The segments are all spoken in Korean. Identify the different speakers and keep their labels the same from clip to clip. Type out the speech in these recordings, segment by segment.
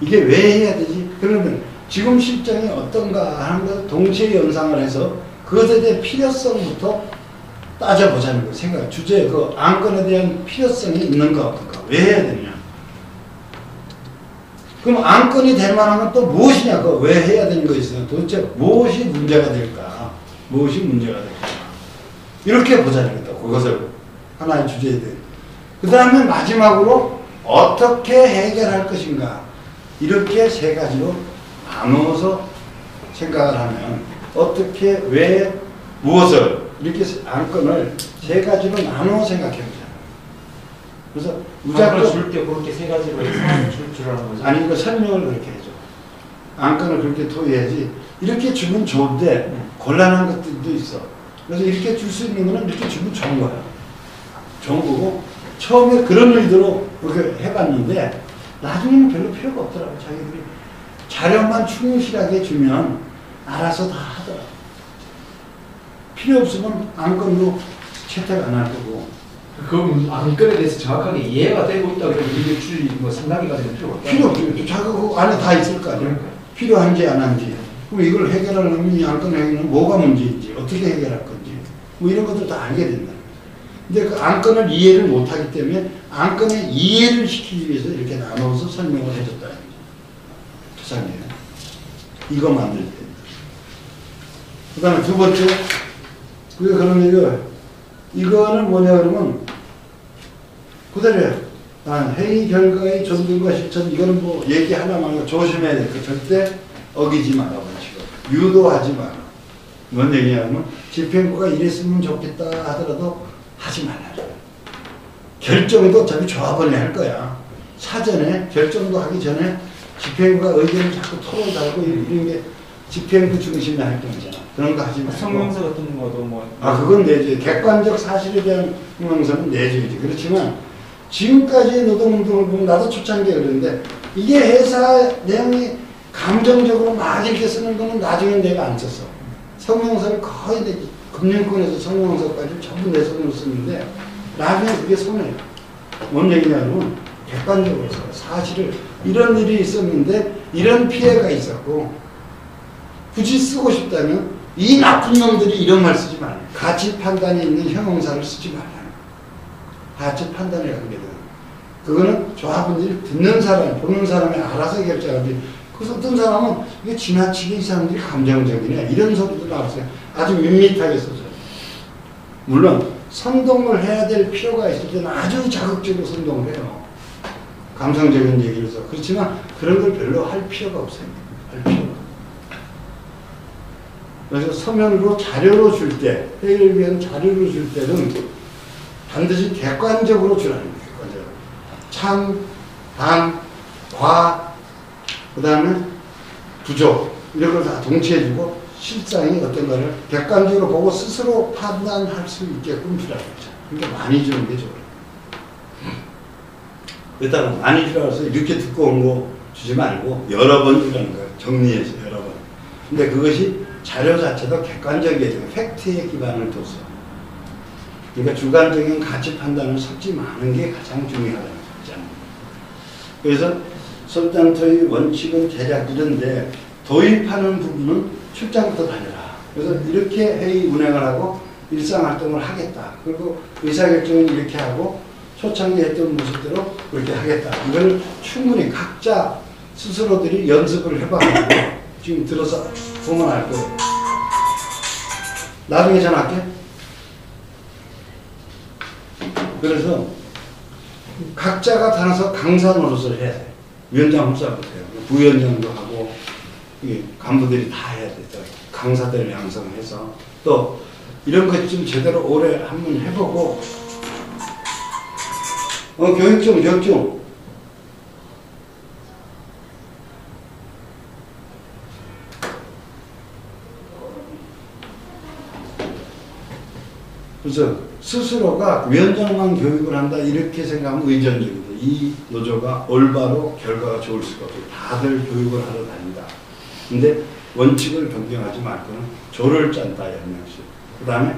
Speaker 1: 이게 왜 해야 되지? 그러면 지금 실정이 어떤가 하는 걸 동시에 연상을 해서 그것에 대한 필요성부터 따져보자는 거예요. 생각, 주제, 그 안건에 대한 필요성이 있는가 없는가. 왜 해야 되느냐. 그럼 안건이 될 만한 건 또 무엇이냐. 그 왜 해야 되는 거 있어요. 도대체 무엇이 문제가 될까. 무엇이 문제가 될까. 이렇게 보자는 거다. 그것을 하나의 주제에 대해. 그 다음에 마지막으로 어떻게 해결할 것인가. 이렇게 세 가지로 나누어서 생각을 하면 어떻게, 왜, 무엇을 이렇게 안건을 세 가지로 나누어 생각해 보자. 그래서
Speaker 2: 무작정 줄 때 그렇게 세 가지로 해서 줄 아는 거죠?
Speaker 1: 아니, 그 설명을 그렇게 해줘. 안건을 그렇게 토의해야지. 이렇게 주면 좋은데 곤란한 것들도 있어. 그래서 이렇게 줄 수 있는 거는 이렇게 주면 좋은 거야. 좋은 거고 처음에 그런 의도로 그렇게 해봤는데 나중에는 별로 필요가 없더라고. 자기들이 자료만 충실하게 주면 알아서 다 하더라. 필요 없으면 안건도 채택 안 할 거고.
Speaker 3: 그럼 안건에 대해서 정확하게 이해가 되고 있다 그러면 이게 줄이 뭐 상당히까지는 필요가 없다.
Speaker 1: 필요 없죠. 자기가 그 안에 다 있을 거 아니야. 필요한지 안 한지. 그럼 이걸 해결하려면 이 안건 해결은 뭐가 문제인지, 어떻게 해결할 건지, 뭐 이런 것들 다 알게 된다. 근데 그 안건을 이해를 못하기 때문에 안건의 이해를 시키기 위해서 이렇게 나눠서 설명을 해줬다는 거죠. 투상이에요. 이거 만들 때. 그 다음에 두 번째, 그러면 이거는 뭐냐 그러면 그대로예요. 회의 결과의 존중과 실천, 이거는 뭐 얘기 하나만 조심해야 돼. 절대 어기지 마라. 유도하지 마라. 뭔 얘기냐면 집행부가 이랬으면 좋겠다 하더라도 하지 말라. 결정도 어차피 조합원이 할 거야. 사전에 결정도 하기 전에 집행부가 의견을 자꾸 토론 달고 이런 게 집행부 중심의 활동이잖아. 그런 거 하지 말고.
Speaker 2: 성명서 같은 것도 뭐.
Speaker 1: 그건 내죠. 객관적 사실에 대한 성명서는 내줘야지. 그렇지만 지금까지 노동운동을 보면 나도 초창기에 그랬는데 이게 회사 내용이 감정적으로 막 이렇게 쓰는 거는 나중엔 내가 안 썼어. 성명서를 거의 금융권에서 성명서까지 전부 내 손으로 쓰는데 나중에 그게 손해요. 뭔 얘기냐면 객관적으로 사실을 이런 일이 있었는데 이런 피해가 있었고 굳이 쓰고 싶다면 이 나쁜 놈들이 이런 말 쓰지 말아요. 가치 판단이 있는 형용사를 쓰지 말아요. 가치 판단에 관계되는 그거는 조합원들이 듣는 사람, 보는 사람이 알아서 결정하지. 그래서 어떤 사람은 이게 지나치게 이 사람들이 감정적이네 이런 소리도 나왔어요. 아주 밋밋하게 써줘요. 물론 선동을 해야 될 필요가 있을 때는 아주 자극적으로 선동을 해요. 감성적인 얘기를 써. 그렇지만 그런 걸 별로 할 필요가 없어요. 할 필요가. 그래서 서면으로 자료로 줄 때, 회의를 위한 자료로 줄 때는 반드시 객관적으로 주라는 거예요. 객관적으로. 참, 반, 과, 그 다음에 부족, 이런 걸 다 동치해주고 실상이 어떤가를 객관적으로 보고 스스로 판단할 수 있게끔 주라고 했죠. 그러니까 많이 주는 게 좋아요. 일단 많이 주라고 해서 이렇게 두꺼운 거 주지 말고 여러 번 주라는 거예요. 정리해서 여러 번. 근데 그것이 자료 자체도 객관적이어야 돼요. 팩트에 기반을 둬서. 그러니까 주관적인 가치 판단을 섞지 마는 게 가장 중요하다는 거죠. 그래서 설정토의 원칙은 대략 이런데 도입하는 부분은 출장부터 다녀라. 그래서 이렇게 회의 운행을 하고 일상활동을 하겠다. 그리고 의사결정은 이렇게 하고 초창기 했던 모습대로 그렇게 하겠다. 이걸 충분히 각자 스스로들이 연습을 해봐가지고 지금 들어서 보면 알 거예요. 나중에 전화할게. 그래서 각자가 다녀서 강사 노릇을 해야 돼. 위원장 흡사부터 해요. 부위원장도 하고 간부들이 다 해야 돼. 강사들을 양성해서 또 이런 것 좀 제대로 오래 한번 해보고 교육 중 그래서 스스로가 위원장만 교육을 한다 이렇게 생각하면 의존적이다. 이 노조가 올바로 결과가 좋을 수가 없어요. 다들 교육을 하러 다닌다. 근데 원칙을 변경하지 말고는 조를 짠다. 연명식. 그 다음에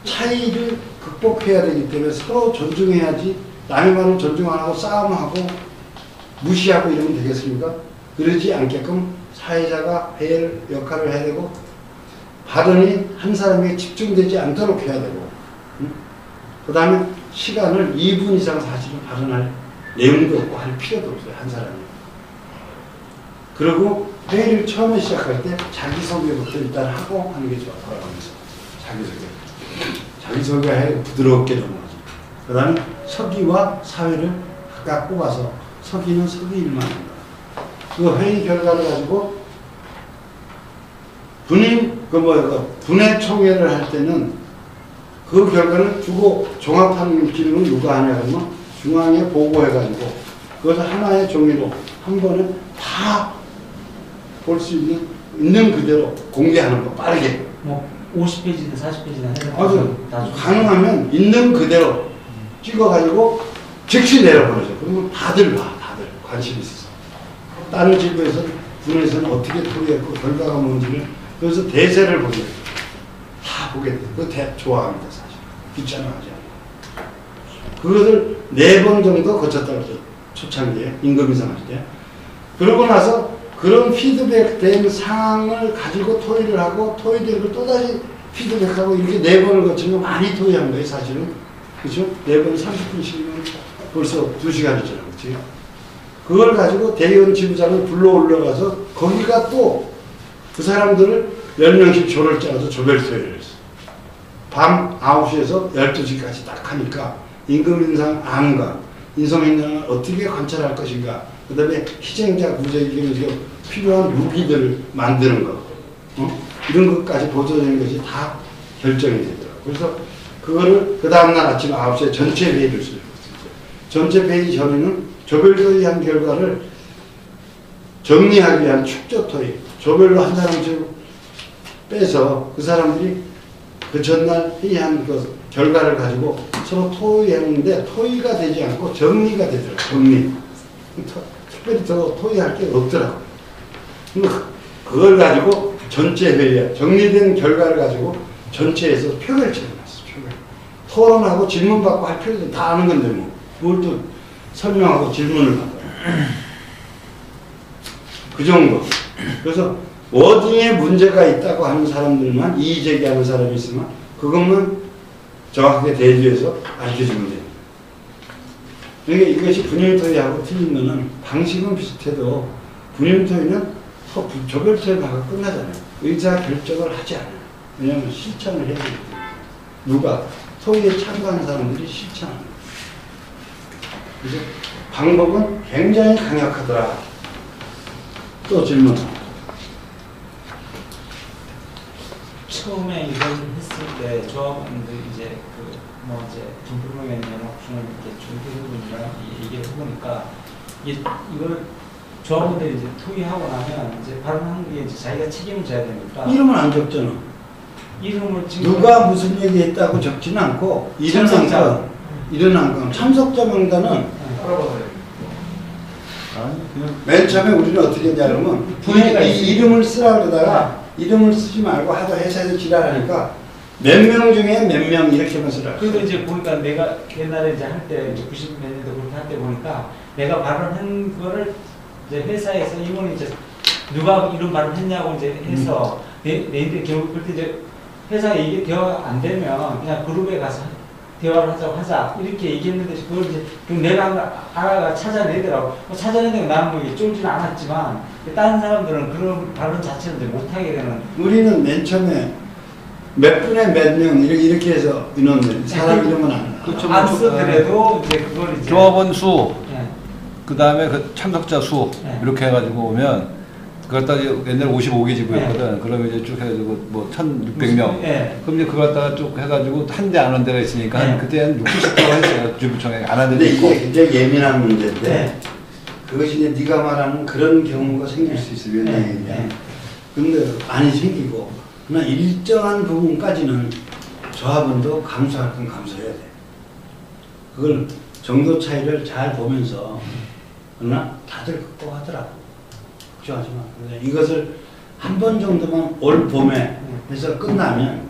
Speaker 1: 차이를 극복해야 되기 때문에 서로 존중해야지 남의 말을 존중 안 하고 싸움하고 무시하고 이러면 되겠습니까? 그러지 않게끔 사회자가 역할을 해야 되고 발언이 한 사람에게 집중되지 않도록 해야 되고 그 다음에 시간을 2분 이상 사실은 발언할 내용도 없고 할 필요도 없어요. 한 사람이. 그리고 회의를 처음에 시작할 때 자기소개부터 일단 하고 하는 게 좋아. 돌아가면서 자기소개해 부드럽게 넘어가죠. 그 다음에 서기와 사회를 각각 뽑아서 서기는 서기 일만 한다. 그 회의 결과를 가지고 분회 총회를 할 때는 그 결과를 주고 종합하는 기능을 누가 하냐 그러면 중앙에 보고해가지고 그것을 하나의 종이로 한 번에 다 볼 수 있는 그대로 공개하는 거 빠르게.
Speaker 2: 뭐 50페이지든 40페이지든 해서
Speaker 1: 아주 가능하면 있는 그대로 찍어가지고 즉시 내려보내죠. 그러면 다들 관심이 있어서. 다른 지부에서 분에서는 어떻게 토의했고 결과가 뭔지를 그래서 대세를 보게 돼요. 다 보게 돼요. 그거 좋아합니다 사실. 귀찮아하지 않아요. 그것을 4번 정도 거쳤다고 해요. 초창기에 임금 인상할 때. 그러고 나서 그런 피드백 된 상황을 가지고 토의를 하고 토의된 걸 또다시 피드백하고 이렇게 4번을 거치면 많이 토의한 거예요 사실은. 그렇죠? 4번 30분씩이면 벌써 2시간이잖아요. 그렇지? 그걸 가지고 대의원 지부장을 불러 올려가서 거기가 또 그 사람들을 10명씩 조를 짜서 조별 토의를 했어. 밤 9시에서 12시까지 딱 하니까 임금 인상 안과 인성행정을 어떻게 관찰할 것인가, 그 다음에 희생자 구제기금에서 필요한 무기들을 만드는 것, 이런 것까지 보조되는 것이 다 결정이 되더라고요. 그래서 그거를 그 다음날 아침 9시에 전체 회의를 쓰고 있어요. 전체 회의 전에는 조별토의한 결과를 정리하기 위한 축조토의, 조별로 한 사람씩 빼서 그 사람들이 그 전날 회의한 그 결과를 가지고 서로 토의했는데 토의가 되지 않고 정리가 되더라고요. 정리. 특별히 더 토의할 게 없더라고요. 그걸 가지고 전체 회의에 정리된 결과를 가지고 전체에서 표를 채워놨어. 표를. 토론하고 질문받고 할 필요도 다 아는 건데 뭐. 그걸 또 설명하고 질문을 받아요. 그 정도. 그래서 워딩에 문제가 있다고 하는 사람들만 이의 제기하는 사람이 있으면 그것만 정확하게 대조해서 알려주면 됩니다. 그러니까 이것이 분열토의하고 틀린 거는 방식은 비슷해도 분열토의는 조별토의가 끝나잖아요. 의사 결정을 하지 않아요. 왜냐하면 실천을 해야 되기 때문에. 누가? 토의에 참가하는 사람들이 실천하는 거예요. 그래서 방법은 굉장히 강력하더라. 또 질문.
Speaker 2: 처음에 이걸 했을 때 조합원들 이제 이제 김부룡의 옥션을 이렇게 준비해보니까 이게 해보니까 이걸 조합원들이 이제 토의하고 나면 이제 발언한 게 이제 자기가 책임을 져야 되니까
Speaker 1: 이름은 안 적잖아.
Speaker 2: 이름을 지금
Speaker 1: 누가 무슨 얘기했다고 적지는 않고 일어난 건 참석자 명단은
Speaker 2: 알아봐요.
Speaker 1: 맨 처음에 우리는 어떻게 했냐 그러면 이 이름을 쓰라 그러다가 이름을 쓰지 말고 하도 회사에서 지랄하니까 몇 명 중에 몇 명 이렇게만 쓰라.
Speaker 2: 그래도 이제 보니까 내가 옛날에 이제 할 때 90몇 년도 그렇게 할 때 보니까 내가 발언한 거를 이제 회사에서 임원이 이제 누가 이런 발언했냐고 이제 해서 내인데 결국 그때 이제 회사가 이게 대화가 안 되면 그냥 그룹에 가서 대화를 하자 이렇게 얘기했는데 그걸 이제 내가 알아가 찾아내더라고. 찾아내는 게 나는 뭐 쫄지는 않았지만 다른 사람들은 그런 발언 자체를 이제 못하게 되는.
Speaker 1: 우리는 맨 처음에 몇 분에 몇 명 이렇게 해서 인원을 사람 이름은
Speaker 2: 안 쓰더라도 이제 그걸 이제
Speaker 4: 조합원 수,
Speaker 2: 네.
Speaker 4: 그 다음에 그 참석자 수
Speaker 2: 네.
Speaker 4: 이렇게 해가지고 오면 그걸 갖다가 옛날 55개 지구였거든.
Speaker 2: 네.
Speaker 4: 그러면 이제 쭉 해가지고 뭐 1,600명.
Speaker 2: 네.
Speaker 4: 그럼 이제 그걸 갖다가 쭉 해가지고 한 대 안 한 데가 있으니까
Speaker 2: 네.
Speaker 4: 그때 한 60%가 했어요. 주부청에 안 한 데도
Speaker 1: 근데
Speaker 4: 있고.
Speaker 1: 이게 굉장히 예민한 문제인데
Speaker 2: 네.
Speaker 1: 그것이 이제 네가 말하는 그런 경우가 생길 수 있어요. 몇
Speaker 2: 네.
Speaker 1: 명이냐. 근데 많이 생기고 그러나 일정한 부분까지는 조합원도 감수할 건 감수해야 돼. 그걸 정도 차이를 잘 보면서 그러나 다들 극복하더라고. 걱정하지 마. 근데 이것을 한 번 정도만 올 봄에 해서 끝나면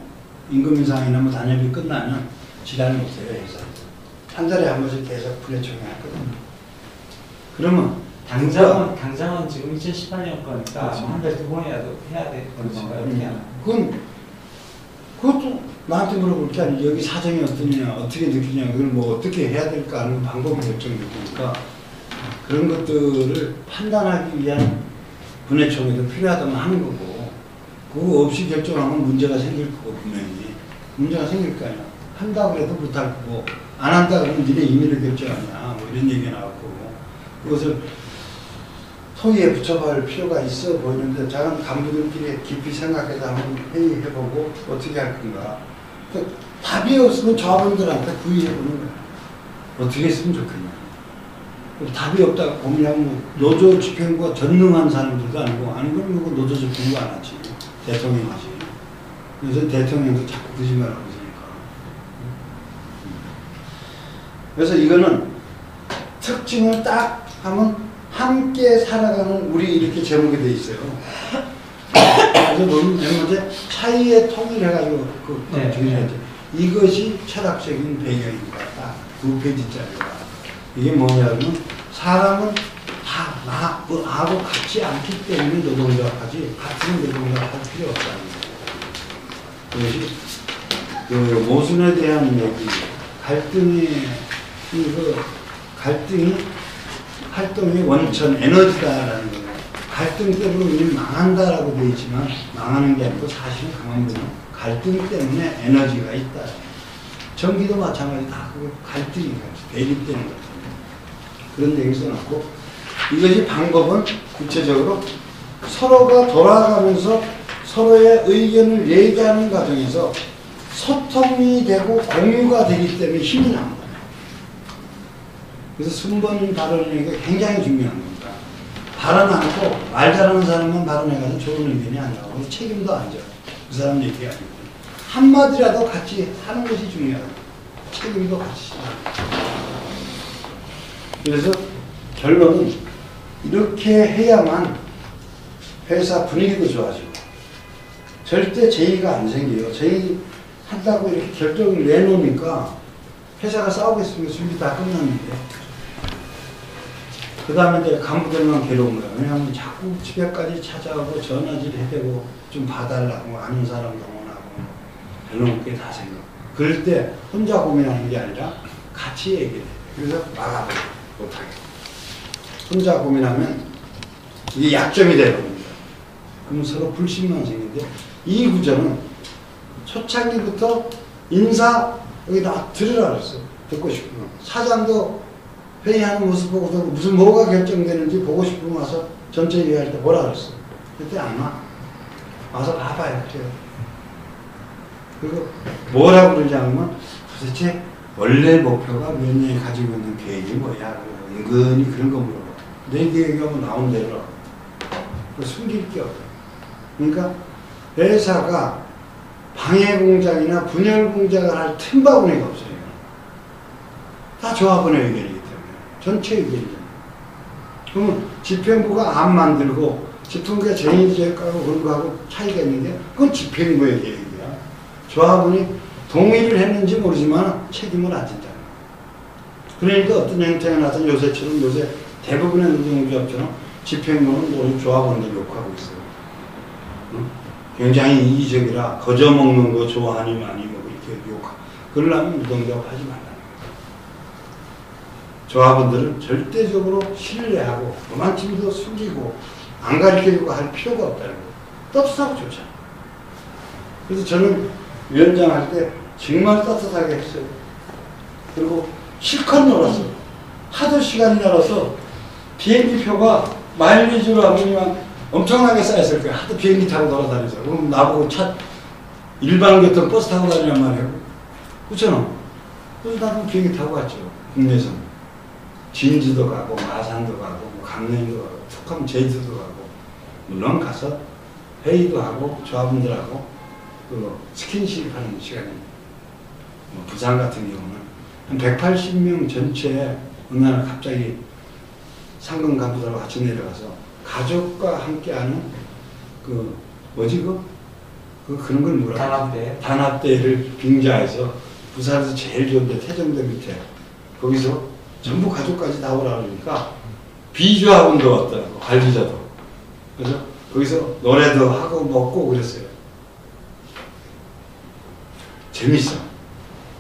Speaker 1: 임금 인상이나 뭐 단협이 끝나면 지랄을 못해요. 회사. 한 달에 한 번씩 계속 분회총회 하거든요. 그러면
Speaker 2: 당장은 지금 2018년 거니까
Speaker 1: 그렇죠.
Speaker 2: 한 달에 2번이라도 해야 되는 건가요? 어떻게 하나?
Speaker 1: 그것도 나한테 물어볼 게 아니고 여기 사정이 어떠냐, 어떻게 느끼냐, 그걸 뭐 어떻게 해야 될까 하는 방법이 결정될 테니까 그런 것들을 판단하기 위한 분해총회도 필요하다면 하는 거고 그거 없이 결정하면 문제가 생길 거고 분명히 문제가 생길 거 아니야. 한다고 해도 못할 거고 안 한다 그러면 니네 임의로 결정하냐 뭐 이런 얘기가 나올 거고 그것을 토의에 붙여볼 필요가 있어 보이는데 작은 간부들끼리 깊이 생각해서 한번 회의해보고 어떻게 할 건가. 그러니까 답이 없으면 조합원들한테 구의해보는 거야. 어떻게 했으면 좋겠냐. 답이 없다고 고민하면 노조 집행부가 전능한 사람들도 아니고 안 그러면 노조 집행부 안 하지. 대통령 하지. 그래서 대통령도 자꾸 거짓말하고 있으니까. 그래서 이거는 특징을 딱 하면 함께 살아가는 우리 이렇게 제목이 돼 있어요. 그래서 맨 먼저 차이의 통일해가지고 정리하죠. 이것이 철학적인 배경입니다. 딱 2페이지짜리가. 이게 뭐냐면 사람은 다 나하고 같지 않기 때문에 노동조합하지 같은 노동조합할 필요 없다는 거예요. 그것이 그 모순에 대한 얘기, 갈등이 활동의 원천, 에너지다라는 거예요. 갈등 때문에 우리는 망한다라고 되어 있지만 망하는 게 아니고 사실은 가만 보면 갈등 때문에 에너지가 있다. 전기도 마찬가지 다 그거 갈등이 대립되는 거죠. 그런 얘기 써놨고 이것이 방법은 구체적으로 서로가 돌아가면서 서로의 의견을 얘기하는 과정에서 소통이 되고 공유가 되기 때문에 힘이 납니다. 그래서 순번 발언이 굉장히 중요한 겁니다. 발언 않고 말 잘하는 사람만 발언해가지고 좋은 의견이 안 나오고 책임도 안 져요. 그 사람 얘기가 아니고 한마디라도 같이 하는 것이 중요하다. 책임도 같이 그래서 결론은 이렇게 해야만 회사 분위기도 좋아지고 절대 제의가 안 생겨요. 제의 한다고 이렇게 결정을 내놓으니까 회사가 싸우겠으면 준비 다 끝났는데 그 다음에 이제 간부들만 괴로운 거예요. 왜냐하면 자꾸 집에까지 찾아오고 전화질 해대고 좀 봐달라고 아는 사람 동원하고 별로 게 다 생겨. 그럴 때 혼자 고민하는 게 아니라 같이 얘기해. 그래서 막아버려. 못하게. 혼자 고민하면 이게 약점이 되거든요. 그럼 서로 불신만 생기는데 이 구조는 초창기부터 인사 여기다 들으라 그랬어요. 듣고 싶으면. 사장도 회의하는 모습 보고서 무슨 뭐가 결정되는지 보고 싶으면 와서 전체 회의할 때 뭐라 그랬어요. 그때 안 와. 와서 봐봐요. 그래요. 그리고 뭐라고 그러지 않으면 도대체 원래 목표가 몇 년에 가지고 있는 계획이 뭐야. 은근히 그런 거 물어봐. 내 계획하면 나온 대로 숨길 게 없어요. 그러니까 회사가 방해 공작이나 분열 공작을 할 틈바구니가 없어요. 다 조합원의 의견이기 때문에. 전체 의견이잖아요. 그러면 집행부가 안 만들고 집행부가 제의제획하고 그런 거하고 차이가 있는데 그건 집행부의 계획이야. 조합원이 동의를 했는지 모르지만 책임을 안 진다. 그러니까 어떤 형태가 나타난 요새처럼 요새 대부분의 노동조합처럼 집행부는 우리 조합원들 욕하고 있어요. 응? 굉장히 이기적이라 거저먹는 거 좋아하니 많이 뭐 이렇게 욕하고 그러려면 노동조합 하지 말라는 거예요. 조합원들은 절대적으로 신뢰하고 그만큼도 숨기고 안 가르쳐주고 할 필요가 없다는 거예요. 떳떳하고 좋잖아요. 그래서 저는 위원장 할 때 정말 떳떳하게 했어요. 그리고 실컷 놀았어요. 하도 시간이 날아서 비행기표가 마일리지로 하면 엄청나게 쌓였을 거예요. 하도 비행기 타고 돌아다니죠. 그럼 나보고 일반 교통 버스 타고 다니란 말이에요. 그렇잖아. 그래서 나는 비행기 타고 갔죠. 국내에서. 진주도 가고, 마산도 가고, 강릉도 가고, 툭하면 제주도 가고, 물론 가서 회의도 하고, 조합원들하고, 그 스킨십 하는 시간이, 뭐 부산 같은 경우는 한 180명 전체에 어느 날 갑자기 상근 간부들하고 같이 내려가서 가족과 함께하는 그 뭐지 그런 걸 뭐라 단합대를 빙자해서 부산에서 제일 좋은데 태정대 밑에 거기서 전부 가족까지 나오라 그러니까 비주 학원도 왔더라고, 관리자도. 그죠? 거기서 노래도 하고 먹고 그랬어요. 재밌어.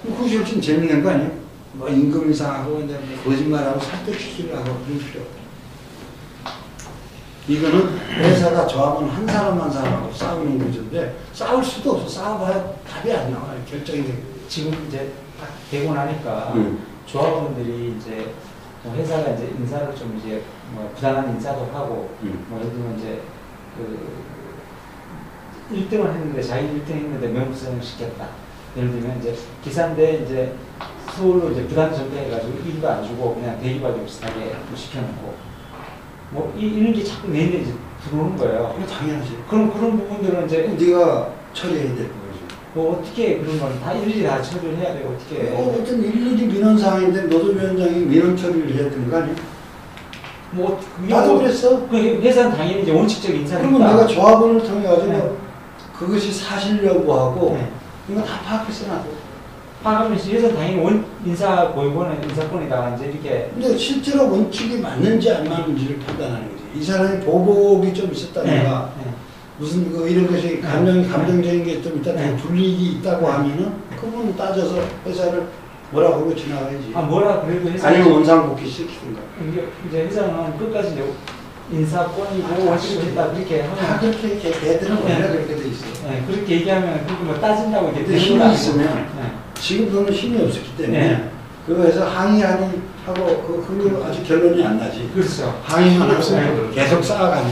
Speaker 1: 그것이 훨씬 재밌는 거 아니에요? 뭐 임금 이상하고 이제 뭐 거짓말하고 설득시키려고 그런 필요 없고. 이거는 회사가 조합은 한 사람 한 사람하고 싸우는 구조인데 싸울 수도 없어. 싸워봐야 답이 안 나와요. 결정이 되고.
Speaker 2: 지금 이제 딱 되고 나니까
Speaker 1: 음.
Speaker 2: 조합원들이 이제 뭐 회사가 이제 인사를 좀 이제 뭐 부당한 인사도 하고 뭐 예를 들면 이제 그 1등을 했는데 자기 1등 했는데 명부상을 시켰다. 예를 들면 이제 기사인데 이제 서울로 이제 부당 전폐해가지고 일도 안 주고 그냥 대기받이 비슷하게 시켜놓고 뭐 이런 게 자꾸 내내 이제 들어오는 거예요.
Speaker 1: 이거 당연하지.
Speaker 2: 그럼 그런 부분들은 이제
Speaker 1: 네가 처리해야 될 거지.
Speaker 2: 뭐 어떻게 그런 건 다 일일이 다 처리를 해야 되고 어떻게
Speaker 1: 어쨌든 일일이 민원 사항인데 노조위원장이 민원 처리를 해야 되는 거 아니야?
Speaker 2: 뭐 그게
Speaker 1: 나도
Speaker 2: 뭐-
Speaker 1: 그랬어.
Speaker 2: 그 회사는 당연히 이제 원칙적인 인사니까.
Speaker 1: 그러면 내가 조합원을 통해 가지고
Speaker 2: 네.
Speaker 1: 그것이 사실 여부하고
Speaker 2: 네.
Speaker 1: 이거 다 파악했어 나도.
Speaker 2: 파악하면 회사 당연히 인사 고용권은 인사권이다 이제 이렇게.
Speaker 1: 근데 실제로 원칙이 맞는지 안 맞는지를 판단하는 거지. 이 사람이 보복이 좀 있었다든가
Speaker 2: 네.
Speaker 1: 무슨 이런 것이 감정적인 게 좀 있다,
Speaker 2: 네.
Speaker 1: 불이익이 있다고 하면은 그분 따져서 회사를 뭐라 그러고 지나가야지.
Speaker 2: 아 뭐라 그래도 회사.
Speaker 1: 아니면 원상복귀 시키든가.
Speaker 2: 이제 회사는 끝까지 이제 인사권이고 원칙을 했다 그렇게
Speaker 1: 다
Speaker 2: 하면.
Speaker 1: 그렇게 걔들은 원래 그렇게 돼 있어.
Speaker 2: 네, 그렇게 얘기하면 그렇게 뭐 따진다고 이렇게
Speaker 1: 근데
Speaker 2: 되는
Speaker 1: 힘이
Speaker 2: 건 아니고.
Speaker 1: 있으면
Speaker 2: 네.
Speaker 1: 지금 너는 힘이 없었기 때문에
Speaker 2: 네.
Speaker 1: 그거에서 항의하고 그거 아직 결론이 안 나지.
Speaker 2: 그렇죠.
Speaker 1: 항의만 하고
Speaker 3: 없어요.
Speaker 1: 계속 쌓아가는